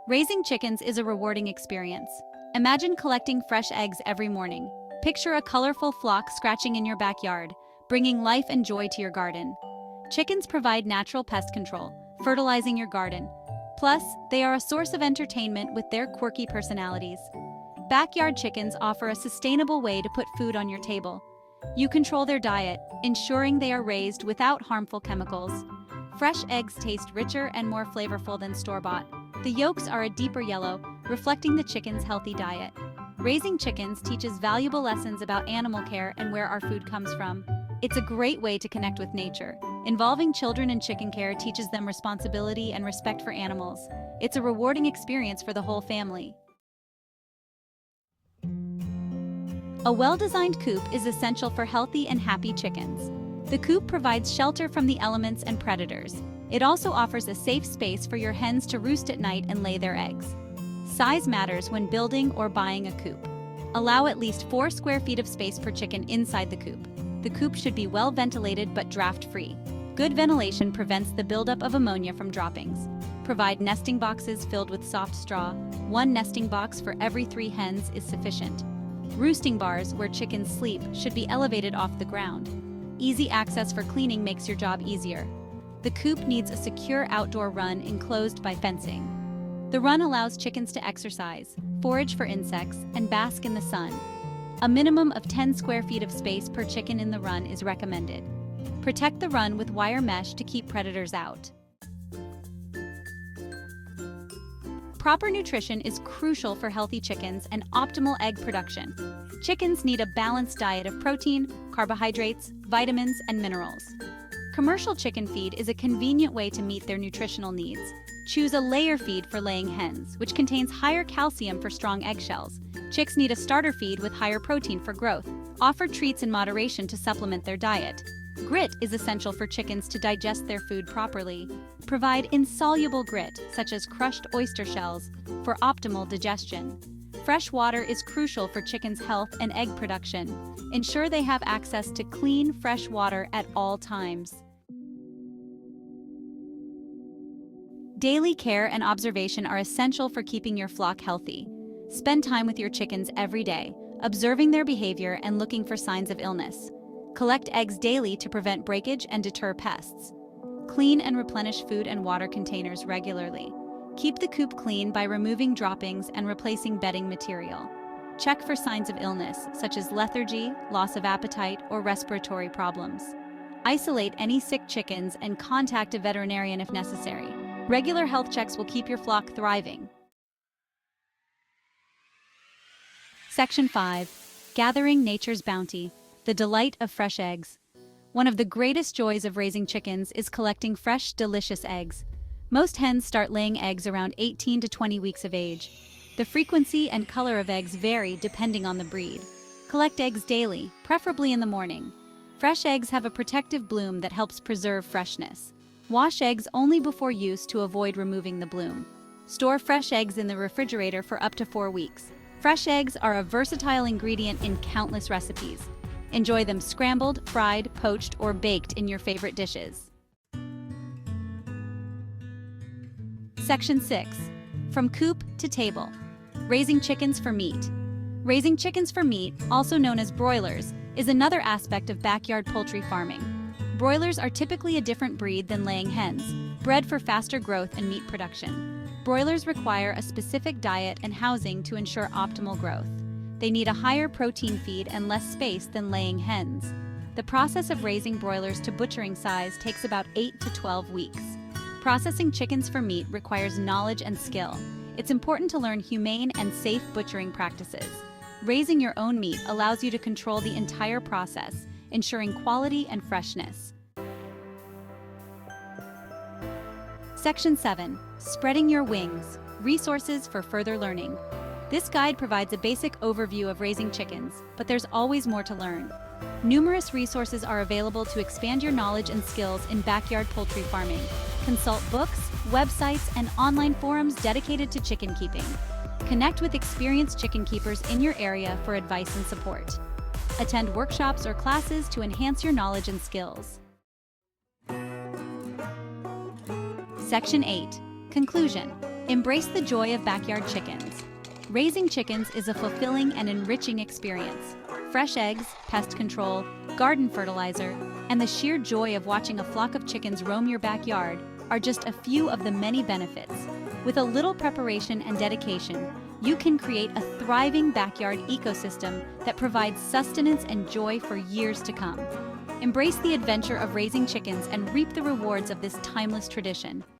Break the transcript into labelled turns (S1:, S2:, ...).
S1: Raising chickens is a rewarding experience. Imagine collecting fresh eggs every morning. Picture a colorful flock scratching in your backyard, bringing life and joy to your garden. Chickens provide natural pest control, fertilizing your garden. Plus, they are a source of entertainment with their quirky personalities. Backyard chickens offer a sustainable way to put food on your table. You control their diet, ensuring they are raised without harmful chemicals. Fresh eggs taste richer and more flavorful than store-bought. The yolks are a deeper yellow, reflecting the chicken's healthy diet. Raising chickens teaches valuable lessons about animal care and where our food comes from. It's a great way to connect with nature. Involving children in chicken care teaches them responsibility and respect for animals. It's a rewarding experience for the whole family. A well-designed coop is essential for healthy and happy chickens. The coop provides shelter from the elements and predators. It also offers a safe space for your hens to roost at night and lay their eggs. Size matters when building or buying a coop. Allow at least 4 square feet of space per chicken inside the coop. The coop should be well ventilated but draft-free. Good ventilation prevents the buildup of ammonia from droppings. Provide nesting boxes filled with soft straw. 1 nesting box for every 3 hens is sufficient. Roosting bars where chickens sleep should be elevated off the ground. Easy access for cleaning makes your job easier. The coop needs a secure outdoor run enclosed by fencing. The run allows chickens to exercise, forage for insects, and bask in the sun. A minimum of 10 square feet of space per chicken in the run is recommended. Protect the run with wire mesh to keep predators out. Proper nutrition is crucial for healthy chickens and optimal egg production. Chickens need a balanced diet of protein, carbohydrates, vitamins, and minerals. Commercial chicken feed is a convenient way to meet their nutritional needs. Choose a layer feed for laying hens, which contains higher calcium for strong eggshells. Chicks need a starter feed with higher protein for growth. Offer treats in moderation to supplement their diet. Grit is essential for chickens to digest their food properly. Provide insoluble grit, such as crushed oyster shells, for optimal digestion. Fresh water is crucial for chickens' health and egg production. Ensure they have access to clean, fresh water at all times. Daily care and observation are essential for keeping your flock healthy. Spend time with your chickens every day, observing their behavior and looking for signs of illness. Collect eggs daily to prevent breakage and deter pests. Clean and replenish food and water containers regularly. Keep the coop clean by removing droppings and replacing bedding material. Check for signs of illness, such as lethargy, loss of appetite, or respiratory problems. Isolate any sick chickens and contact a veterinarian if necessary. Regular health checks will keep your flock thriving. Section 5. Gathering nature's bounty. The delight of fresh eggs. One of the greatest joys of raising chickens is collecting fresh, delicious eggs. Most hens start laying eggs around 18 to 20 weeks of age. The frequency and color of eggs vary depending on the breed. Collect eggs daily, preferably in the morning. Fresh eggs have a protective bloom that helps preserve freshness. Wash eggs only before use to avoid removing the bloom. Store fresh eggs in the refrigerator for up to 4 weeks. Fresh eggs are a versatile ingredient in countless recipes. Enjoy them scrambled, fried, poached, or baked in your favorite dishes. Section 6. From coop to table. Raising chickens for meat. Raising chickens for meat, also known as broilers, is another aspect of backyard poultry farming. Broilers are typically a different breed than laying hens, bred for faster growth and meat production. Broilers require a specific diet and housing to ensure optimal growth. They need a higher protein feed and less space than laying hens. The process of raising broilers to butchering size takes about 8 to 12 weeks. Processing chickens for meat requires knowledge and skill. It's important to learn humane and safe butchering practices. Raising your own meat allows you to control the entire process, ensuring quality and freshness. Section 7. Spreading your wings. Resources for further learning. This guide provides a basic overview of raising chickens, but there's always more to learn. Numerous resources are available to expand your knowledge and skills in backyard poultry farming. Consult books, websites, and online forums dedicated to chicken keeping. Connect with experienced chicken keepers in your area for advice and support. Attend workshops or classes to enhance your knowledge and skills. Section 8. Conclusion. Embrace the joy of backyard chickens. Raising chickens is a fulfilling and enriching experience. Fresh eggs, pest control, garden fertilizer, and the sheer joy of watching a flock of chickens roam your backyard are just a few of the many benefits. With a little preparation and dedication, you can create a thriving backyard ecosystem that provides sustenance and joy for years to come. Embrace the adventure of raising chickens and reap the rewards of this timeless tradition.